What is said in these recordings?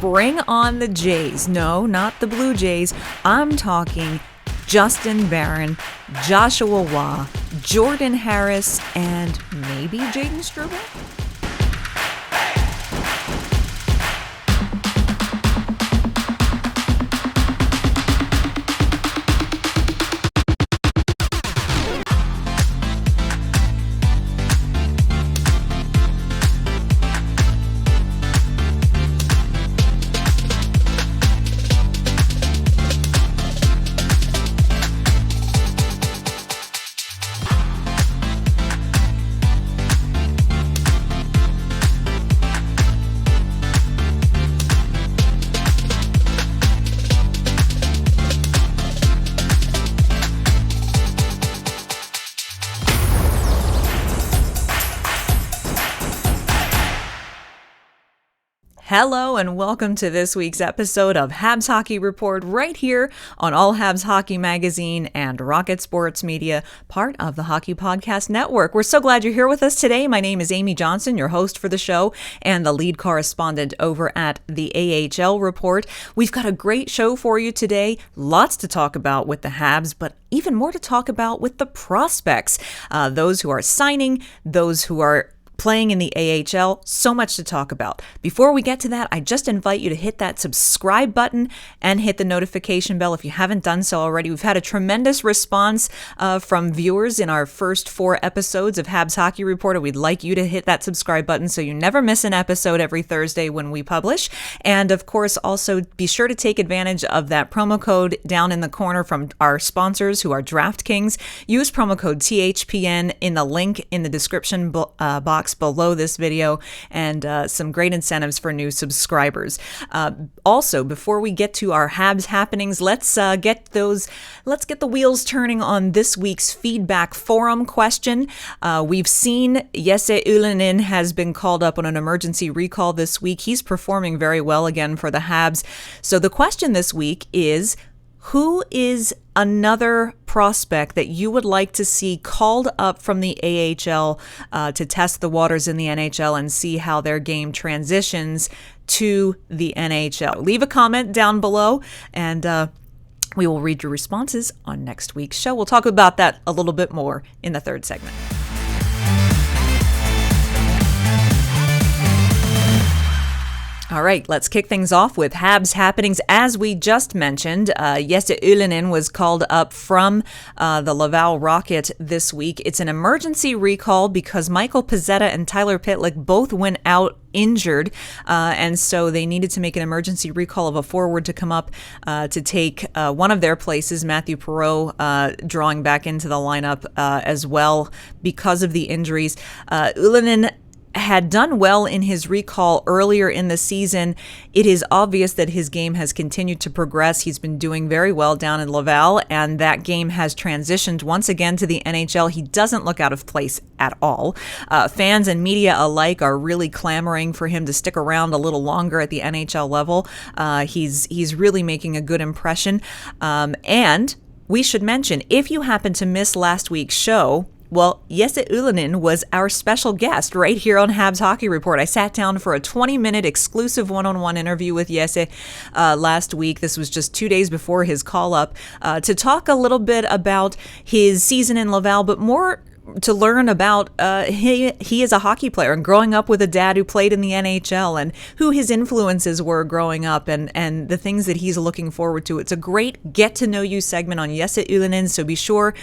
bring on the Jays. No, not the Blue Jays. I'm talking Justin Barron, Joshua Waugh, Jordan Harris, and maybe Jaden Struble? Hello and welcome to this week's episode of Habs Hockey Report right here on All Habs Hockey Magazine and Rocket Sports Media, part of the Hockey Podcast Network. We're so glad you're here with us today. My name is Amy Johnson, your host for the show and the lead correspondent over at the AHL Report. We've got a great show for you today. Lots to talk about with the Habs, but even more to talk about with the prospects. Those who are signing, those who are playing in the AHL, so much to talk about. Before we get to that, I just invite you to hit that subscribe button and hit the notification bell if you haven't done so already. We've had a tremendous response from viewers in our first 4 episodes of Habs Hockey Report. We'd like you to hit that subscribe button so you never miss an episode every Thursday when we publish. And of course, also be sure to take advantage of that promo code down in the corner from our sponsors who are DraftKings. Use promo code THPN in the link in the description box below this video, and some great incentives for new subscribers. Also, before we get to our Habs happenings, let's get the wheels turning on this week's feedback forum question. We've seen Jesse Ylönen has been called up on an emergency recall this week. He's performing very well again for the Habs. So the question this week is, who is another prospect that you would like to see called up from the AHL to test the waters in the NHL and see how their game transitions to the NHL? Leave a comment down below, and we will read your responses on next week's show. We'll talk about that a little bit more in the third segment. All right, let's kick things off with Habs happenings. As we just mentioned, Jesse Ylönen was called up from the Laval Rocket this week. It's an emergency recall because Michael Pezzetta and Tyler Pitlick both went out injured, and so they needed to make an emergency recall of a forward to come up to take one of their places, Matthew Perreault, drawing back into the lineup as well because of the injuries. Ylönen had done well in his recall earlier in the season. It is obvious that his game has continued to progress. He's been doing very well down in Laval, and that game has transitioned once again to the NHL. He doesn't look out of place at all. Fans and media alike are really clamoring for him to stick around a little longer at the NHL level. He's really making a good impression. And we should mention, if you happen to miss last week's show, well, Jesse Ylönen was our special guest right here on Habs Hockey Report. I sat down for a 20-minute exclusive one-on-one interview with Jesse last week. This was just 2 days before his call-up to talk a little bit about his season in Laval, but more to learn about he is a hockey player and growing up with a dad who played in the NHL and who his influences were growing up and the things that he's looking forward to. It's a great get-to-know-you segment on Jesse Ylönen, so be sure,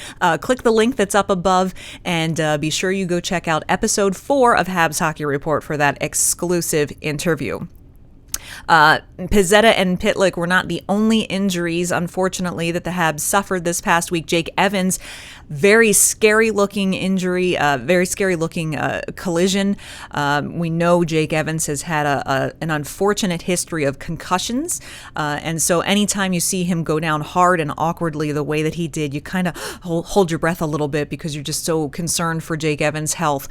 click the link that's up above and be sure you go check out episode 4 of Habs Hockey Report for that exclusive interview. Pezzetta and Pitlick were not the only injuries, unfortunately, that the Habs suffered this past week. Jake Evans, very scary-looking injury, very scary-looking collision. We know Jake Evans has had an unfortunate history of concussions, and so anytime you see him go down hard and awkwardly the way that he did, you kind of hold your breath a little bit because you're just so concerned for Jake Evans' health.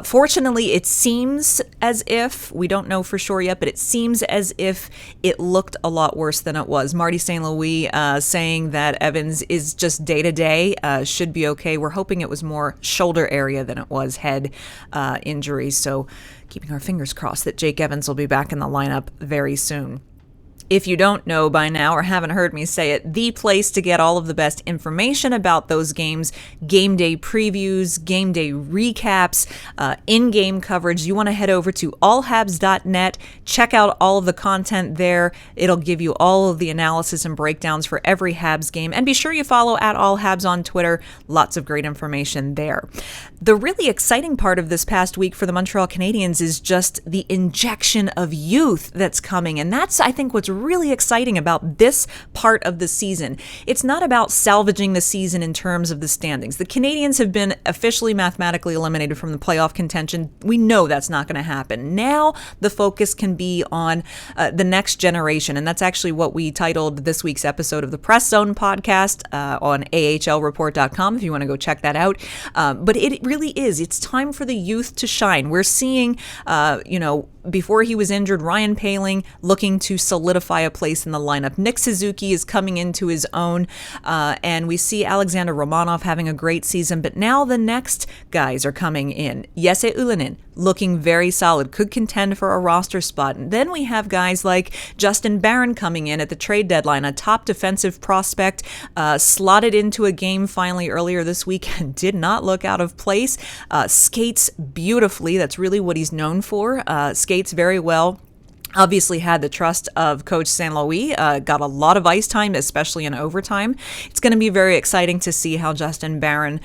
Fortunately, it seems as if, we don't know for sure yet, but it seems as if it looked a lot worse than it was. Marty St. Louis saying that Evans is just day-to-day, should be okay. We're hoping it was more shoulder area than it was head injury, so keeping our fingers crossed that Jake Evans will be back in the lineup very soon. If you don't know by now or haven't heard me say it, the place to get all of the best information about those games, game day previews, game day recaps, in-game coverage, you want to head over to allhabs.net. Check out all of the content there. It'll give you all of the analysis and breakdowns for every Habs game. And be sure you follow at allhabs on Twitter. Lots of great information there. The really exciting part of this past week for the Montreal Canadiens is just the injection of youth that's coming. And that's, I think, what's really exciting about this part of the season. It's not about salvaging the season in terms of the standings. The Canadiens have been officially mathematically eliminated from the playoff contention. We know that's not going to happen. Now the focus can be on the next generation, and that's actually what we titled this week's episode of the Press Zone podcast on ahlreport.com if you want to go check that out. But it really is. It's time for the youth to shine. We're seeing, before he was injured, Ryan Poehling looking to solidify a place in the lineup. Nick Suzuki is coming into his own, and we see Alexander Romanov having a great season, but now the next guys are coming in. Jesse Ylönen looking very solid, could contend for a roster spot. And then we have guys like Justin Barron coming in at the trade deadline, a top defensive prospect, slotted into a game finally earlier this week and did not look out of place. Skates beautifully. That's really what he's known for. Skates very well. Obviously had the trust of Coach St. Louis, got a lot of ice time, especially in overtime. It's going to be very exciting to see how Justin Barron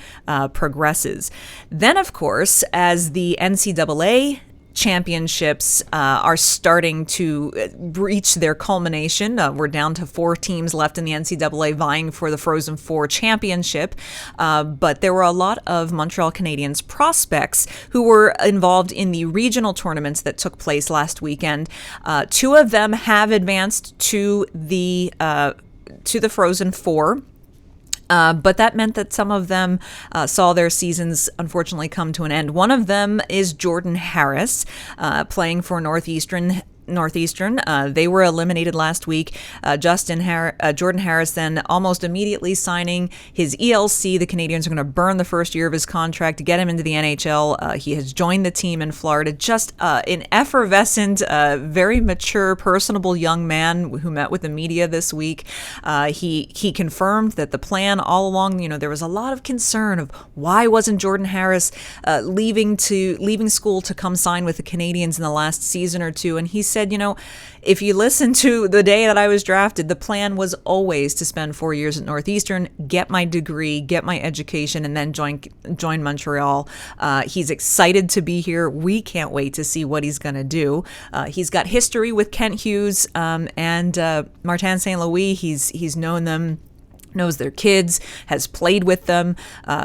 progresses. Then, of course, as the NCAA championships are starting to reach their culmination. We're down to 4 teams left in the NCAA vying for the Frozen Four championship. But there were a lot of Montreal Canadiens prospects who were involved in the regional tournaments that took place last weekend. 2 of them have advanced to the Frozen Four. But that meant that some of them saw their seasons unfortunately come to an end. One of them is Jordan Harris, playing for Northeastern. They were eliminated last week. Jordan Harris then almost immediately signing his ELC. The Canadiens are going to burn the first year of his contract to get him into the NHL. He has joined the team in Florida. Just an effervescent, very mature, personable young man who met with the media this week. He confirmed that the plan all along, there was a lot of concern of why wasn't Jordan Harris leaving school to come sign with the Canadiens in the last season or two, and he said, if you listen to the day that I was drafted, the plan was always to spend 4 years at Northeastern, get my degree, get my education, and then join Montreal. He's excited to be here. We can't wait to see what he's going to do. He's got history with Kent Hughes and Martin St. Louis. He's known them, knows their kids, has played with them.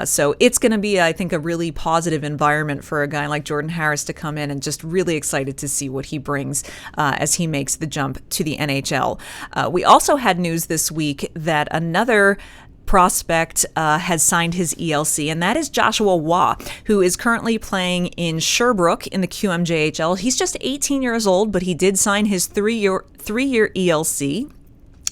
So it's going to be, I think, a really positive environment for a guy like Jordan Harris to come in, and just really excited to see what he brings as he makes the jump to the NHL. We also had news this week that another prospect has signed his ELC, and that is Joshua Waugh, who is currently playing in Sherbrooke in the QMJHL. He's just 18 years old, but he did sign his three-year ELC.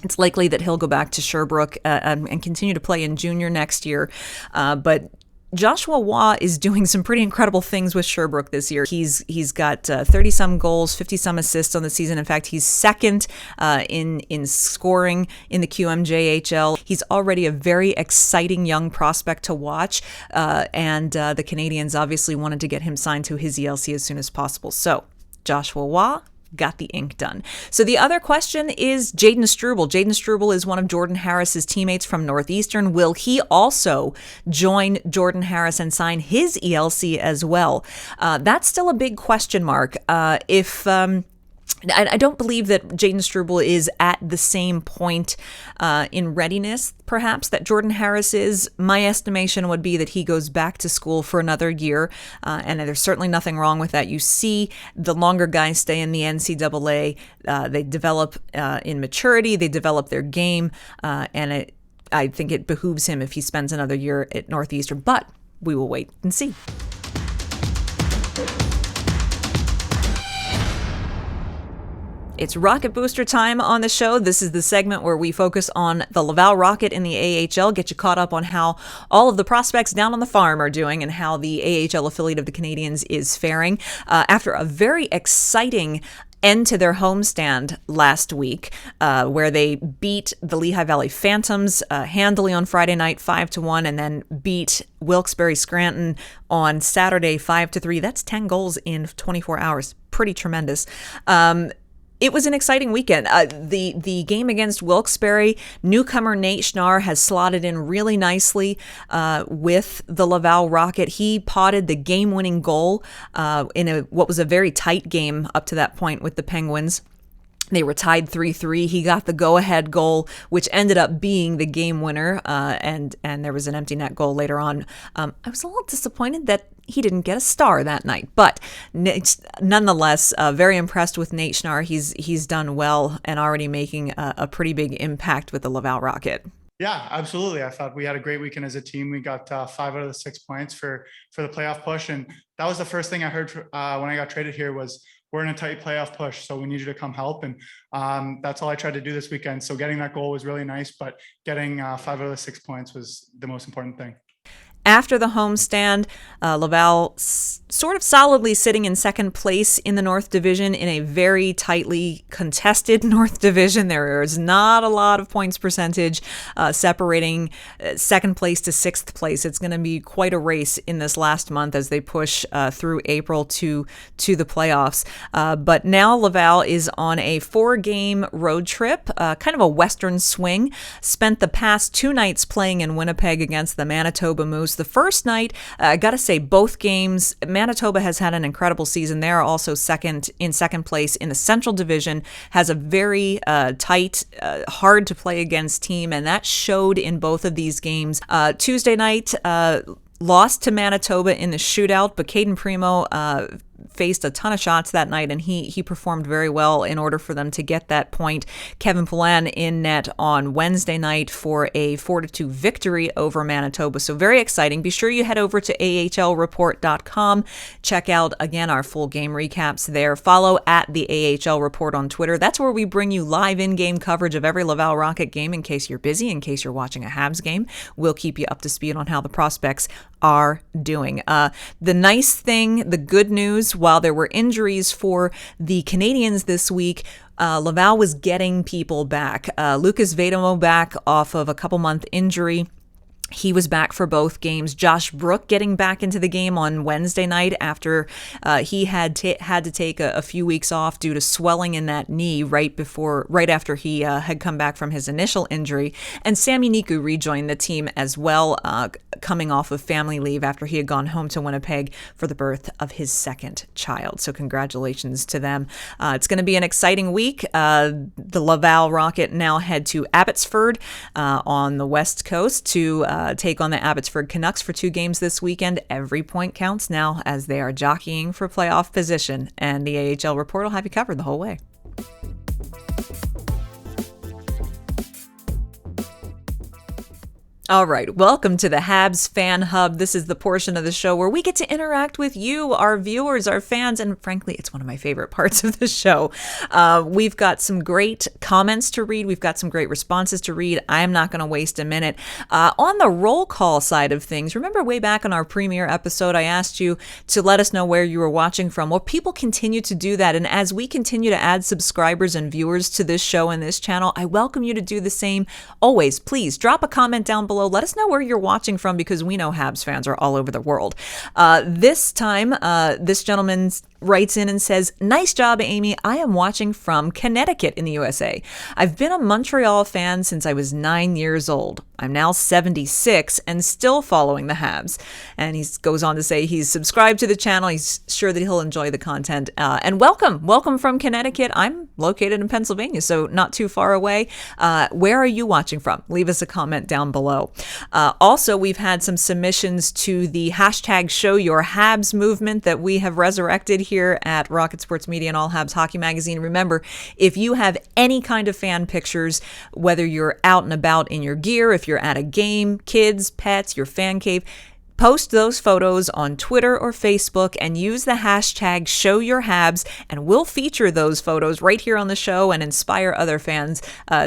It's likely that he'll go back to Sherbrooke and continue to play in junior next year. But Joshua Waugh is doing some pretty incredible things with Sherbrooke this year. He's got 30-some goals, 50-some assists on the season. In fact, he's second in scoring in the QMJHL. He's already a very exciting young prospect to watch, and the Canadiens obviously wanted to get him signed to his ELC as soon as possible. So, Joshua Waugh got the ink done. So the other question is Jayden Struble. Jayden Struble is one of Jordan Harris's teammates from Northeastern. Will he also join Jordan Harris and sign his ELC as well? That's still a big question mark. I don't believe that Jayden Struble is at the same point in readiness, perhaps, that Jordan Harris is. My estimation would be that he goes back to school for another year, and there's certainly nothing wrong with that. You see the longer guys stay in the NCAA, they develop in maturity, they develop their game, and I think it behooves him if he spends another year at Northeastern, but we will wait and see. It's Rocket Booster time on the show. This is the segment where we focus on the Laval Rocket in the AHL, get you caught up on how all of the prospects down on the farm are doing and how the AHL affiliate of the Canadiens is faring. After a very exciting end to their homestand last week, where they beat the Lehigh Valley Phantoms handily on Friday night 5-1, and then beat Wilkes-Barre Scranton on Saturday 5-3. That's 10 goals in 24 hours. Pretty tremendous. It was an exciting weekend. The game against Wilkes-Barre, newcomer Nate Schnarr has slotted in really nicely with the Laval Rocket. He potted the game-winning goal in what was a very tight game up to that point with the Penguins. They were tied 3-3. He got the go-ahead goal, which ended up being the game winner, and there was an empty net goal later on. I was a little disappointed that he didn't get a star that night, but nonetheless, very impressed with Nate Schnarr. He's done well and already making a pretty big impact with the Laval Rocket. Yeah, absolutely. I thought we had a great weekend as a team. We got 5 out of the 6 points for the playoff push, and that was the first thing I heard when I got traded here was, we're in a tight playoff push, so we need you to come help. And that's all I tried to do this weekend. So getting that goal was really nice, but getting 5 out of the 6 points was the most important thing. After the homestand, Laval sort of solidly sitting in second place in the North Division in a very tightly contested North Division. There is not a lot of points percentage separating second place to sixth place. It's going to be quite a race in this last month as they push through April to the playoffs. But now Laval is on a 4-game road trip, kind of a western swing. Spent the past 2 nights playing in Winnipeg against the Manitoba Moose. The first night, I got to say, both games, Manitoba has had an incredible season. They are also in second place in the Central Division, has a very tight, hard to play against team, and that showed in both of these games. Tuesday night, lost to Manitoba in the shootout, but Caden Primo faced a ton of shots that night, and he performed very well in order for them to get that point. Kevin Poulin in net on Wednesday night for a 4-2 victory over Manitoba. So very exciting. Be sure you head over to ahlreport.com. Check out, again, our full game recaps there. Follow at the AHL Report on Twitter. That's where we bring you live in-game coverage of every Laval Rocket game in case you're busy, in case you're watching a Habs game. We'll keep you up to speed on how the prospects are doing. The nice thing, the good news, while there were injuries for the Canadiens this week, Laval was getting people back. Lucas Vedomo back off of a couple-month injury. He was back for both games. Josh Brook getting back into the game on Wednesday night after he had to take a few weeks off due to swelling in that knee right after he had come back from his initial injury. And Sami Niku rejoined the team as well, coming off of family leave after he had gone home to Winnipeg for the birth of his second child. So congratulations to them. It's going to be an exciting week. The Laval Rocket now head to Abbotsford on the West Coast to take on the Abbotsford Canucks for 2 games this weekend. Every point counts now as they are jockeying for playoff position, and the AHL Report will have you covered the whole way. All right, welcome to the Habs Fan Hub. This is the portion of the show where we get to interact with you, our viewers, our fans, and frankly, it's one of my favorite parts of the show. We've got some great comments to read. We've got some great responses to read. I'm not going to waste a minute. On the roll call side of things, remember way back on our premiere episode, I asked you to let us know where you were watching from. Well, people continue to do that, and as we continue to add subscribers and viewers to this show and this channel, I welcome you to do the same. Always, please, drop a comment down below. Let us know where you're watching from, because we know Habs fans are all over the world. This time, this gentleman writes in and says, "Nice job, Amy. I am watching from Connecticut in the USA. I've been a Montreal fan since I was 9 years old. I'm now 76 and still following the Habs." And he goes on to say he's subscribed to the channel. He's sure that he'll enjoy the content. And welcome from Connecticut. I'm located in Pennsylvania, so not too far away. Where are you watching from? Leave us a comment down below. Also, we've had some submissions to the hashtag Show Your Habs movement that we have resurrected here at Rocket Sports Media and All Habs Hockey Magazine. Remember, if you have any kind of fan pictures, whether you're out and about in your gear, if you're at a game, kids, pets, your fan cave, post those photos on Twitter or Facebook and use the hashtag Show Your Habs, and we'll feature those photos right here on the show and inspire other fans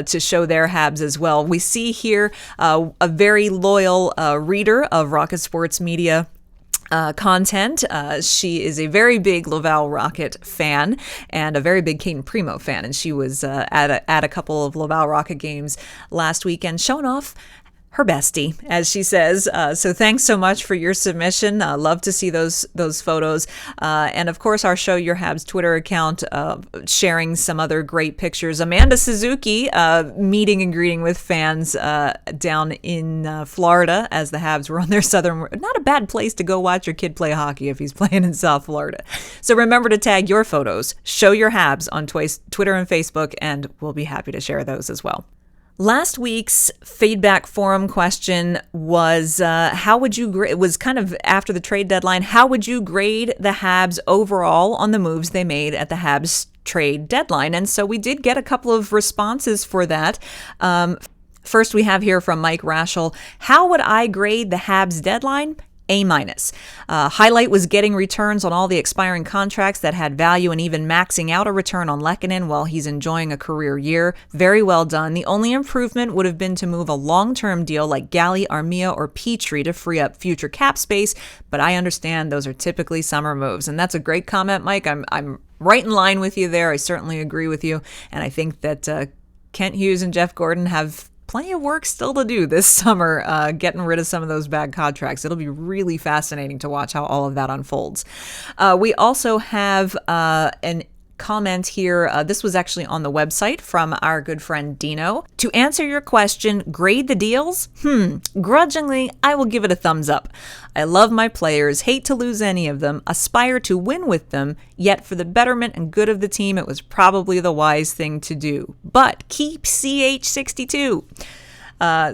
to show their Habs as well. We see here a very loyal reader of Rocket Sports Media, content. She is a very big Laval Rocket fan and a very big Caden Primo fan, and she was at a couple of Laval Rocket games last weekend showing off her bestie, as she says. So thanks so much for your submission. Love to see those photos. And of course, our Show Your Habs Twitter account sharing some other great pictures. Amanda Suzuki meeting and greeting with fans down in Florida as the Habs were on their southern. Not a bad place to go watch your kid play hockey if he's playing in South Florida. So remember to tag your photos, Show Your Habs on Twitter and Facebook, and we'll be happy to share those as well. Last week's feedback forum question was, how would you grade? It was kind of after the trade deadline. How would you grade the Habs overall on the moves they made at the Habs trade deadline? And so we did get a couple of responses for that. First, we have here from Mike Raschel. How would I grade the Habs deadline? A-. Highlight was getting returns on all the expiring contracts that had value and even maxing out a return on Lehkonen while he's enjoying a career year. Very well done. The only improvement would have been to move a long-term deal like Galley, Armia, or Petrie to free up future cap space, but I understand those are typically summer moves. And that's a great comment, Mike. I'm right in line with you there. I certainly agree with you. And I think that Kent Hughes and Jeff Gordon have plenty of work still to do this summer, getting rid of some of those bad contracts. It'll be really fascinating to watch how all of that unfolds. We also have an comment here. This was actually on the website from our good friend Dino. To answer your question, grade the deals? Grudgingly, I will give it a thumbs up. I love my players, hate to lose any of them, aspire to win with them, yet for the betterment and good of the team, it was probably the wise thing to do. But keep CH62.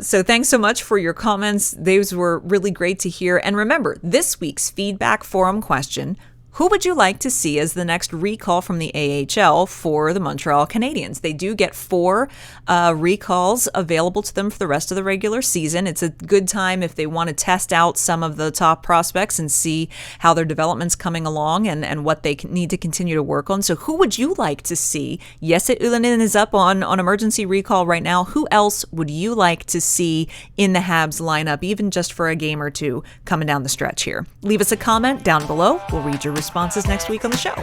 So thanks so much for your comments. Those were really great to hear. And remember, this week's feedback forum question: who would you like to see as the next recall from the AHL for the Montreal Canadiens? They do get 4 recalls available to them for the rest of the regular season. It's a good time if they want to test out some of the top prospects and see how their development's coming along and what they need to continue to work on. So who would you like to see? Jesse Ylönen is up on emergency recall right now. Who else would you like to see in the Habs lineup, even just for a game or two coming down the stretch here? Leave us a comment down below. We'll read your responses next week on the show.